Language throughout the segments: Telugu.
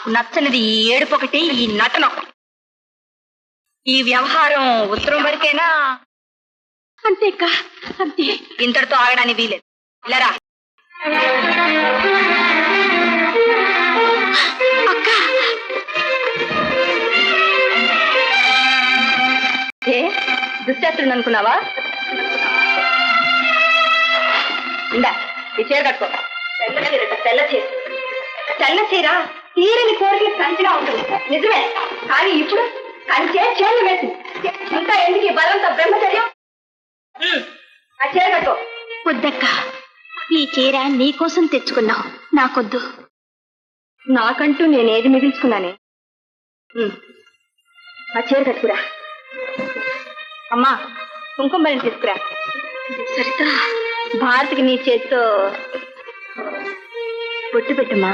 నాకు నచ్చనిది ఈ ఏడుపొకటి, ఈ నటన ఒకటి. ఈ వ్యవహారం ఉత్తరం వరకేనా? అంతేక్క, అంతే. ఇంతటితో ఆగడానికి వీలేదు. ఇలారా. అక్క, ఏ దుశ్శాస్త్రుడు అనుకున్నావా? ఇందా ఈ చీర కట్టుకో. తెల్ల చీర, తెల్ల చీర. తెల్ల చీర తీరని కోరిక కంచిగా ఉంటుంది, నిజమే. కానీ ఇప్పుడు కంచే చేతులు వేసింది. ఇంకా ఎందుకు ఈ బలంతో బ్రహ్మచర్యం? ఆ చీర కట్టుకో. వద్దక్క, ఈ చీర నీకోసం తెచ్చుకున్నావు, నాకొద్దు. నాకంటూ నేనేది మిగిల్చుకున్నానే. ఆ చీర కట్టుకురా. అమ్మా, కుంకుమ బలిని తీసుకురా. సరిత, భారతికి నీ చేతితో బొట్టు పెట్టమ్మా.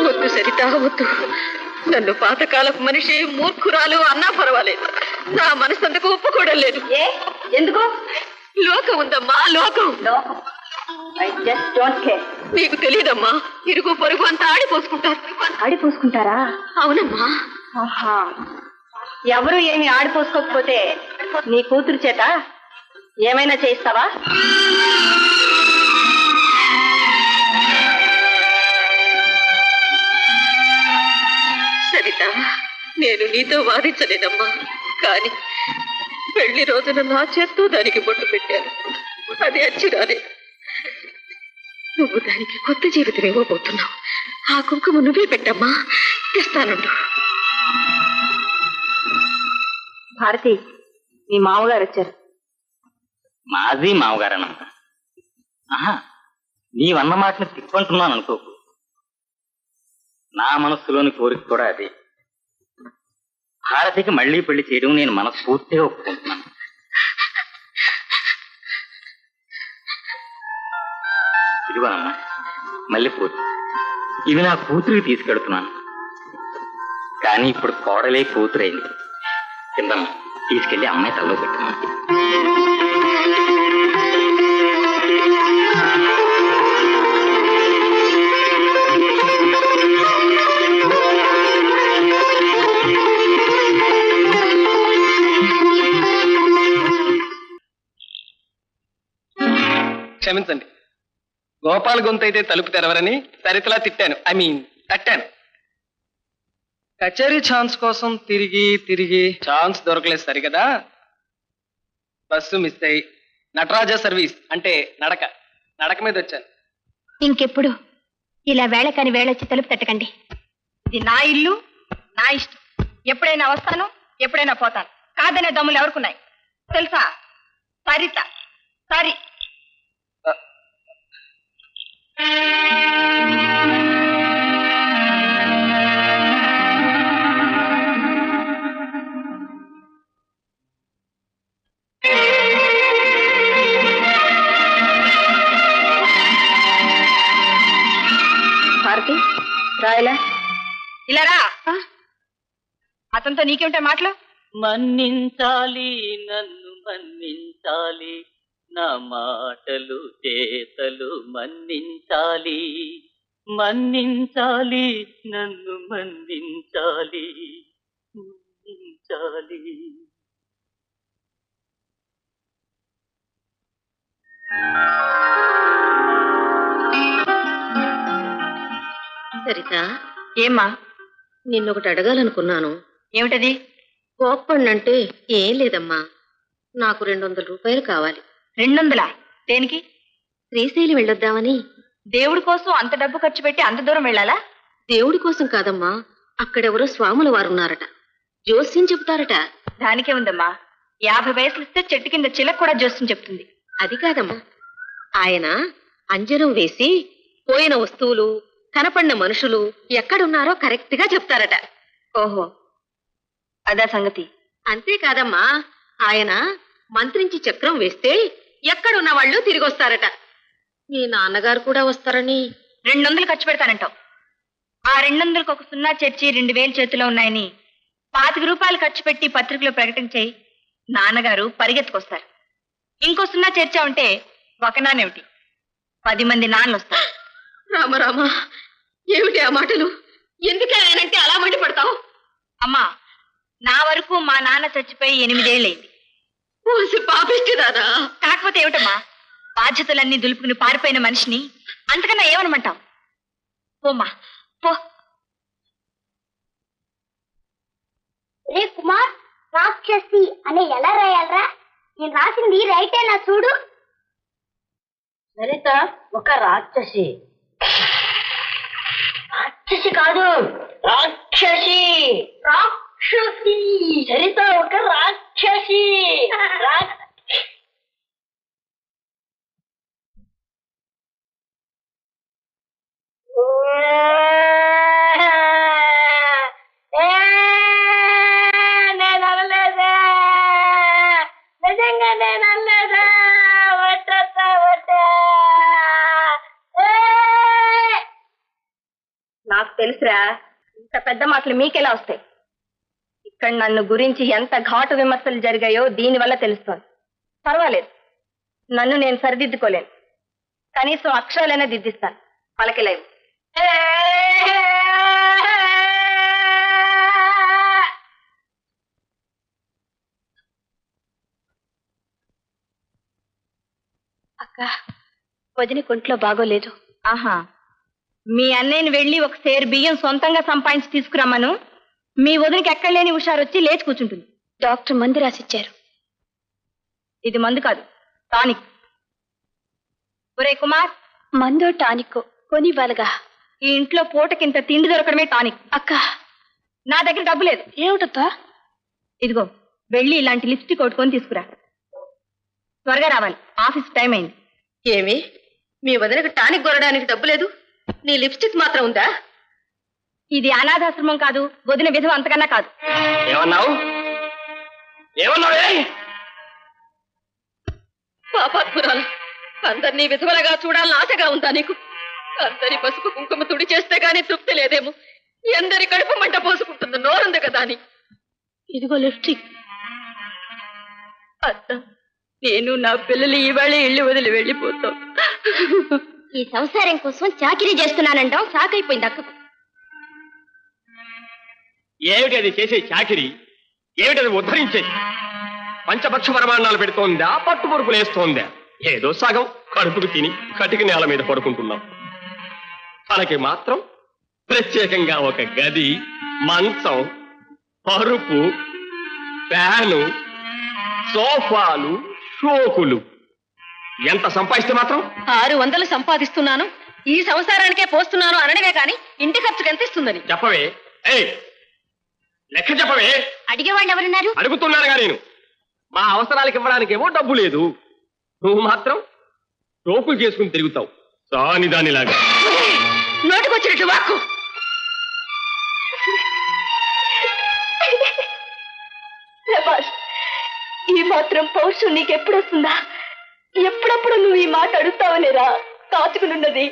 వద్దు సరిత, వద్దు. నన్ను పాతకాలపు మనిషి, మూర్ఖురాలు అన్నా పర్వాలేదు. నా మనసందుకు ఒప్పుకోవడం లేదు. ఏ ఎందుకు? లోకం ఉందమ్మా, లోకం. I just don't care. నీకు తెలియదమ్మా, ఇరుగు పొరుగు అంతా ఆడిపోసుకుంటారు. ఆడిపోసుకుంటారా? అవునమ్మా. ఆహా, ఎవరు ఏమి ఆడిపోసుకోకపోతే నీ కూతురు చేత ఏమైనా చేయిస్తావా? సరిత, నేను నీతో వాదించలేదమ్మా. కానీ పెళ్లి రోజున నా చేత్తో దానికి బొట్టు పెట్టాను. అది అచ్చి రాలేదు. నువ్వు దానికి కొత్త జీవితం ఇవ్వబోతున్నావు. ఆ కుంకుమ నువ్వే పెట్టమ్మా, తెస్తానుండు. భారతి, నీ మామగారు వచ్చారు. మాది మామగారనమ్మా. ఆహా, నీవన్న మాటని తిప్పంటున్నాను అనుకోకు. నా మనస్సులోని కోరిక కూడా అదే. భారతికి మళ్లీ పెళ్లి చేయడం నేను మనస్ఫూర్తిగా ఒప్పుకుంటున్నాను. ఇదిగోనమ్మా మల్లెపూలు, ఇవి నా కూతురికి తీసుకెడుతున్నాను. కానీ ఇప్పుడు కోడలే కూతురైంది. కిందమ్మా తీసుకెళ్లి అమ్మాయి తల్లో పెట్టున్నాను. క్షమించండి, గోపాల్ గొంతు అయితే తలుపు తెరవరని సరితలా తిట్టాను, తట్టాను. కచేరీ ఛాన్స్ కోసం తిరిగి ఛాన్స్ దొరకలేదు సరిగదా. బస్సు మిస్ అయ్యి నటరాజ సర్వీస్ అంటే నడక మీద వచ్చాను. ఇంకెప్పుడు ఇలా వేళ కాని వేళొచ్చి తలుపు తట్టకండి. ఇది నా ఇల్లు, నా ఇష్టం. ఎప్పుడైనా వస్తాను, ఎప్పుడైనా పోతాను. కాదనే దమ్ములు ఎవరుకున్నాయి తెలుసా? సరిత, సరి. భారతి, రాయలా ఇలా రా. అతనితో నీకేమిటో మాటలు? మన్నించాలి, నన్ను మన్నించాలి, నా మాటలు చేతలు మన్నించాలి, మన్నించాలి, నన్ను మన్నించాలి, మన్నించాలి. సరిత, ఏమ్మా? నిన్నొకటి అడగాలనుకున్నాను. ఏమిటది? కోప్పడినంటే ఏం లేదమ్మా, నాకు 200 రూపాయలు కావాలి. 200? దేనికి? శ్రీశైలం వెళ్ళొద్దామని. దేవుడి కోసం అంత డబ్బు ఖర్చు పెట్టి అంత దూరం వెళ్ళాలా? దేవుడి కోసం కాదమ్మా, అక్కడెవరో స్వాముల వారున్నారట, జోస్యం చెబుతారట. దానికే ఉందమ్మా, 50 పైసలు ఇస్తే చెట్టు కింద చిలక కూడా జోస్యం చెప్తుంది. అది కాదమ్మా, ఆయన అంజనం వేసి పోయిన వస్తువులు, కనపడిన మనుషులు ఎక్కడున్నారో కరెక్ట్ గా చెప్తారట. ఓహో, అదా సంగతి. అంతేకాదమ్మా, ఆయన మంత్రించి చక్రం వేస్తే ఎక్కడున్న వాళ్ళు తిరిగి వస్తారట. మీ నాన్నగారు కూడా వస్తారని. 200 ఖర్చు పెడతానంటావు. ఆ 200కు ఒక సున్నా చేర్చి 2000 చేతిలో ఉన్నాయని 25 రూపాయలు ఖర్చు పెట్టి పత్రికలో ప్రకటించేయి. నాన్నగారు పరిగెత్తుకొస్తారు. ఇంకో సున్నా చేర్చావంటే ఒక నానేమిటి 10 మంది నాన్నలు వస్తారు. రామరామా, ఏమిటి ఆ మాటలు? ఎందుకే ఆయనంటే అలా మండిపడతావు? అమ్మా, నా వరకు మా నాన్న చచ్చిపోయి 8 ఏళ్ళైంది. పాపిష్టిదానా? కాకపోతే ఏమిటమ్మా, బాధ్యతలన్నీ దులుపుకుని పారిపోయిన మనిషిని అంతకన్నా ఏమనమంటావు? పోమ్మా పో. రే కుమార్, రాక్షసి అని ఎలా రాయాలరా? నేను రాసింది రైటేనా చూడు. సరిత ఒక రాక్షసి. రాక్షసి కాదు, రాక్షసి. రాక్షసి. సరిత ఒక రాక్షసి. నేను అనలేదా, నిజంగా నేను అనలేదా? నాకు తెలుసురా, ఇంత పెద్ద మాటలు మీకెలా వస్తాయి? ఇక్కడ నన్ను గురించి ఎంత ఘాటు విమర్శలు జరిగాయో దీనివల్ల తెలుస్తోంది. పర్వాలేదు, నన్ను నేను సరిదిద్దుకోలేను. కనీసం అక్షరాలైనా దిద్దిస్తాను. పలకలేవు. అక్క, వదిన కొంట్లో బాగోలేదు. ఆహా, మీ అన్నయ్యని వెళ్ళి ఒక సేరు బియ్యం సొంతంగా సంపాదించి తీసుకురమ్మను. మీ వదినకి ఎక్కడ లేని హుషారొచ్చి లేచి కూర్చుంటుంది. డాక్టర్ మందు రాసిచ్చారు. ఇది మందు కాదు, టానిక్. ఒరే కుమార్, మందో టానిక్ కొనివ్వాలగా. ఈ ఇంట్లో పూటకింత తిండి దొరకడమే టానిక్. అక్క, నా దగ్గర డబ్బు లేదు. ఏమిటత్తా? ఇదిగో, వెళ్ళి ఇలాంటి లిప్స్టిక్ కొట్టుకొని తీసుకురా. త్వరగా రావాలి, ఆఫీస్ టైం అయింది. ఏమి, మీ వదినకు టానిక్ కొనడానికి డబ్బు లేదు, నీ లిప్స్టిక్ మాత్రం ఉందా? ఇది అనాథాశ్రమం కాదు, వదిన విధవ అంతకన్నా కాదు. ఏమన్నావు? ఏమన్నావే? పాపాత్మురాలు, అందరినీ విధవలుగా చూడాలని ఆశగా ఉందా నీకు? అందరి పసుపు కుంకుమ తుడి చేస్తే గానీ తృప్తి లేదేమో. ఎందరి కడుపు మంట పోసుకుంటుంది నోరుంది కదా అని. ఇదిగో లిప్స్టిక్. అత్త, నేను నా పిల్లలు ఈవేళ ఇల్లు వదిలి వెళ్ళిపోతాం. ఈ సంసారం కోసం చాకిరీ చేస్తున్నానంటాం సాకైపోయింది అక్కకు. ఏమిటి అది చేసే చాకిరి? ఏమిటది ఉద్ధరించేది? పంచపక్ష పరమాణాలు పెడుతోందా, పట్టు పొరుపులు వేస్తోందా? ఏదో సగం కడుపుకు తిని కటిక నేల మీద పడుకుంటున్నాం. తనకి మాత్రం ప్రత్యేకంగా ఒక గది, మంచం, పరుపు, ఫ్యాను, సోఫాలు, షోకులు. ఎంత సంపాదిస్తే మాత్రం 600 సంపాదిస్తున్నాను, ఈ సంసారానికే పోస్తున్నాను అనడమే కాని ఇంటి ఖర్చుకు ఎంత ఇస్తుందని చెప్పవే. ఏయ్, లెక్క చెప్పవే. అడిగేవాళ్ళు ఎవరున్నారు? అడుగుతున్నానుగా నేను. మా అవసరాలకు ఇవ్వడానికేమో డబ్బు లేదు, నువ్వు మాత్రం టోకులు చేసుకుని తిరుగుతావు సాని దానిలాగా. నోటికొచ్చినట్టు వాక్కు. ప్రభాస్, ఈ మాత్రం పౌరుషం నీకెప్పుడు వస్తుందా? ఎప్పుడప్పుడు నువ్వు ఈ మాట అడుగుతావనేరా కాచుకునున్నది.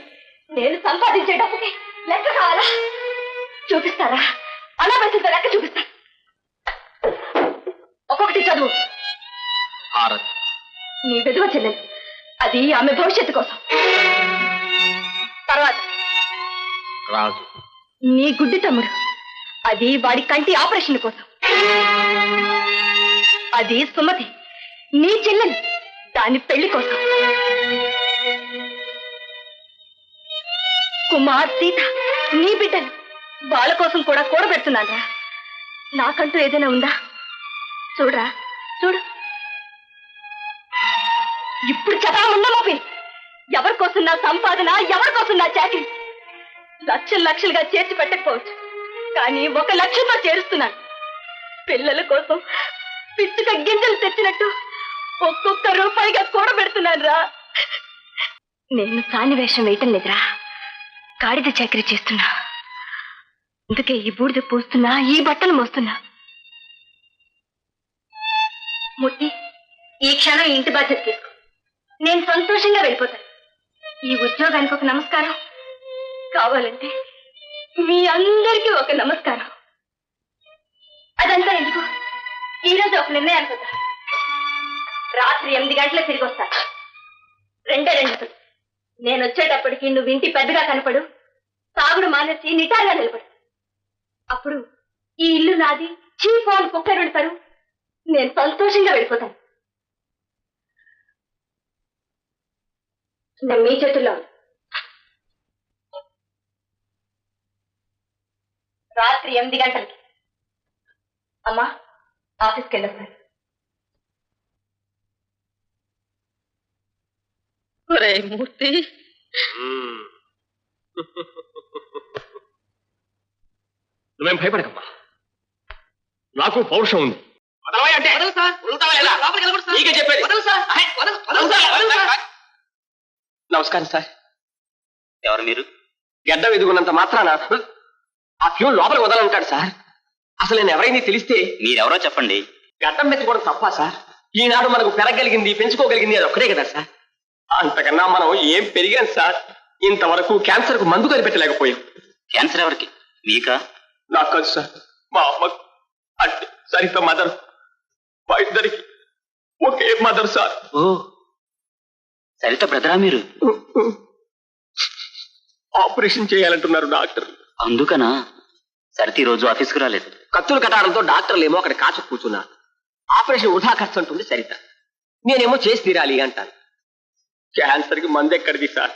నేను సంపాదించే డబ్బుకి లెక్క కావాలా? చూపిస్తారా? అలా బతితో లెక్క చూపిస్తా. ఒక్కొక్కటి చదువు. భారత్, నీ విధవ చెల్లెలు, అది ఆమె భవిష్యత్తు కోసం. తర్వాత రాజు, నీ గుడ్డి తమ్ముడు, అది వాడి కంటి ఆపరేషన్ కోసం. అది సుమతి, నీ చెల్లెలు, దాని పెళ్లి కోసం. కుమార్, సీత, నీ బిడ్డలు, వాళ్ళ కోసం కూడా కూడబెడుతున్నారా? నాకంటూ ఏదైనా ఉందా? చూడరా, చూడు. ఇప్పుడు చదా ఉందా మోపి? ఎవరి కోసం నా సంపాదన, ఎవరి కోసం నా చాకరీ? లక్షలు లక్షలుగా చేర్చి పెట్టకపోవచ్చు, కానీ 1 లక్షతో చేరుస్తున్నాను. పిల్లల కోసం పిచ్చుక గింజలు తెచ్చినట్టు ఒక్కొక్క రూపాయిగా కూడబెడుతున్నాను రా. నేను సాని వేషం వేయటం లేదురా, గాడిద చాకరీ చేస్తున్నా. అందుకే ఈ బూడిద పోస్తున్నా, ఈ బట్టలు మోస్తున్నా. ముట్టి, ఈ క్షణం ఈ ఇంటి బాధ్యత తీసుకో. నేను సంతోషంగా వెళ్ళిపోతాను. ఈ ఉద్యోగానికి ఒక నమస్కారం, కావాలంటే మీ అందరికీ ఒక నమస్కారం. అదంతా ఎందుకు, ఈరోజు ఒక నిర్ణయానికి వద్దాం. రాత్రి 8 గంటలకు తిరిగి వస్తాను. 2 గంటలు నేను వచ్చేటప్పటికి నువ్వు ఇంటి పెద్దగా కనపడు, తాగుడు మానేసి నిటారుగా నిలబడు. అప్పుడు ఈ ఇల్లు నాది, చీఫ్ అని కుక్కరు పెడతారు, నేను సంతోషంగా వెళ్ళిపోతాను. నేను మీ చేతుల్లో ఉన్నా. రాత్రి 8 గంటలకి అమ్మా ఆఫీస్కి వెళ్ళొస్తాను. ఒరే మూర్తి, నువ్వేం భయపడకమ్మా, నాకు పౌరుషం ఉంది. నీకే చెప్పేది. నమస్కారం సార్. ఎవరు మీరు? గడ్డం ఎదుగున్నంత మాత్రాన ఆ ఫ్యూన్ లోపలికి వదలంటాడు సార్. అసలు నేను ఎవరైనా తెలిస్తే మీరెవరో చెప్పండి. గడ్డం పెంచుకోవడం తప్ప సార్? ఈనాడు మనకు పెరగలిగింది, పెంచుకోగలిగింది అది ఒక్కడే కదా సార్. అంతకన్నా మనం ఏం పెరిగాం సార్. ఇంతవరకు క్యాన్సర్ కు మందు కనిపెట్టలేకపోయాం. క్యాన్సర్ ఎవరికి? మీకా? నాకు కాదు సార్, మా అమ్మకు. అంటే సరిత మదర్. మా ఇద్దరికి ఒకే మదర్ సార్. ఓ, సరిత బ్రదరా మీరు? ఆపరేషన్ చేయాలంటున్నారు డాక్టర్. అందుకనా సరిత ఈ రోజు ఆఫీస్కు రాలేదు? కత్తులు కట్టడంతో డాక్టర్లు ఏమో అక్కడ కాచు కూర్చున్నారు. ఆపరేషన్ వృధా ఖర్చు అంటుంది సరిత. నేనేమో చేసి తీరాలి అంటాను. క్యాన్సర్ కి మందు ఎక్కడిది సార్?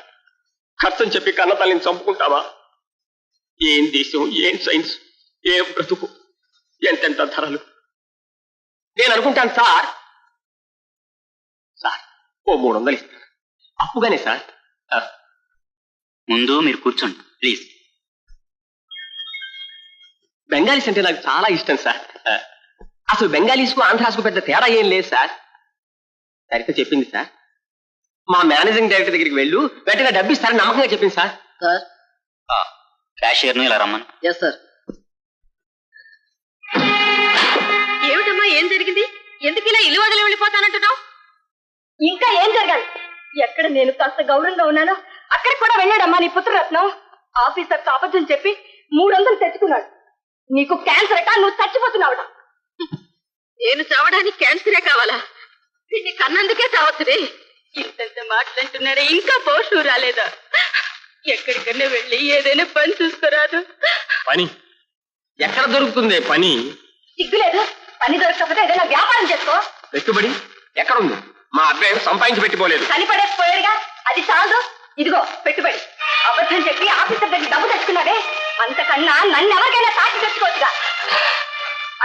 ఖర్చు అని చెప్పి కన్న తల్లిని చంపుకుంటావా? ఏం దేశం, ఏం సైన్స్, ఏం బ్రతుకు, ఎంతెంత ధరలు. నేను అనుకుంటాను సార్, ఓ 300 ఇస్తాను అప్పుగానే సార్. ముందు మీరు కూర్చోండి ప్లీజ్. బెంగాలీస్ అంటే నాకు చాలా ఇష్టం సార్. అసలు బెంగాలీస్కు ఆంధ్రాస్కు పెద్ద తేడా ఏం లేదు సార్. సరిగ్గా చెప్పింది సార్. మా మేనేజింగ్ డైరెక్టర్ దగ్గరికి వెళ్ళు, వెంటనే డబ్బు ఇస్తారని నమ్మకంగా చెప్పింది సార్. క్యాషియర్ను ఇలా రమ్మను. ఏమిటమ్మా, ఏం జరిగింది? ఎందుకు ఇలా ఇల్లు వదిలి వెళ్ళిపోతానంటున్నావు? ఇంకా ఏం జరగాలి? ఎక్కడ నేను కాస్త గౌరవంగా ఉన్నానో అక్కడ కూడా వెళ్ళాడమ్మా నీ పుత్రరత్నం. ఆఫీసర్ తో అబద్ధం చెప్పి 300 తెచ్చుకున్నాడు. నీకు క్యాన్సర్ అట, నువ్వు చచ్చిపోతున్నావుట. నేను చావడానికి క్యాన్సరే కావాలా? వీడిని కన్నందుకే చావచ్చుదే. ఇంతంత మాటలంటున్నాడే, ఇంకా పోషు రాలేదా? ఎక్కడికన్నా వెళ్ళి ఏదైనా పని చూసుకోరాదు? పని ఎక్కడ దొరుకుతుంది? పని సిగ్గులేదు? పని దొరకకపోతే ఏదైనా వ్యాపారం చేసుకో. పెట్టుబడి ఎక్కడుంది? మా అబ్బాయి సంపాదించి పెట్టిపోలేదు. చనిపడేసిపోయాడుగా, అది చాలు. ఇదిగో పెట్టుబడి. అబద్ధం చెప్పి ఆఫీసర్ దగ్గర డబ్బు తెచ్చుకున్నాడే, అంతకన్నా నన్ను ఎవరికైనా సాక్షి తెచ్చుకోవచ్చుగా.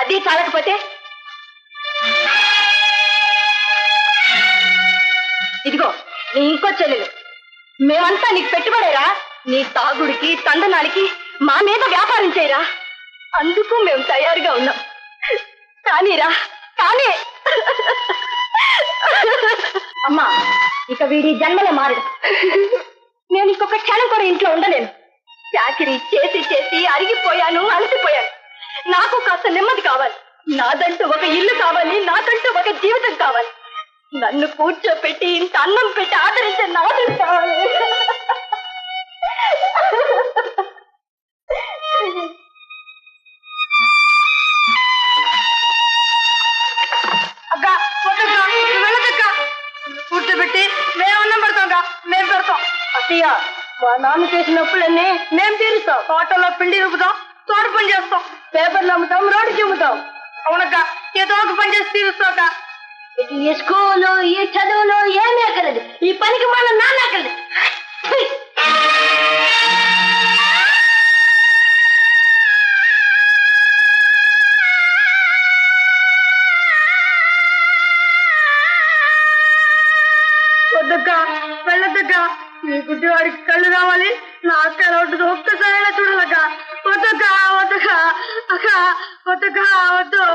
అది చాలకపోతే ఇదిగో నీ ఇంకో చెల్లెలు. మేమంతా నీకు పెట్టుబడేరా. నీ తాగుడికి, తందనానికి మా మీద వ్యాపారం చేయరా. అందుకు మేము తయారుగా ఉన్నాం. కానీరా, కానీ అమ్మా, ఇక వీడి జన్మలో మారడు. నేను ఇంకొక క్షణం కూడా ఇంట్లో ఉండలేను. చాకిరీ చేసి చేసి అరిగిపోయాను, అలసిపోయాను. నాకు కాస్త నెమ్మది కావాలి. నాదంటూ ఒక ఇల్లు కావాలి, నాకంటూ ఒక జీవితం కావాలి. నన్ను కూర్చోపెట్టి ఇంత అన్నం పెట్టి ఆదరించే నాదుడు కావాలి. అక్క వెళ్ళదక్క, కూర్చోబెట్టి మేము అన్నం పెడతాంగా, మేము పెడతాం. అత్తయ్య, మా నాన్న చేసిన అప్పులన్నీ మేము తీరుస్తాం. తోటలో పిండి రుపుతాం, తోట పని చేస్తాం, పేపర్లు అమ్ముతాం, రోడ్డు చెమ్ముతాం. అవునక్క, ఏదో ఒక పని చేసి తీరుస్తాక. ఈ స్కూలు, ఈ చదువులు ఏమీ అక్కర్లేదు. ఈ పనికి మన నాన్న అక్కర్లేదు. వద్దక్క, వెళ్ళొద్దక్క. నీ గుడ్డి వాడికి కళ్ళు రావాలి, నా అక్క రోడ్డు ఒక్కసారైనా చూడాలక్క. వద్దక్క, వద్దక్క, అక్క వద్దక్క, వద్దు.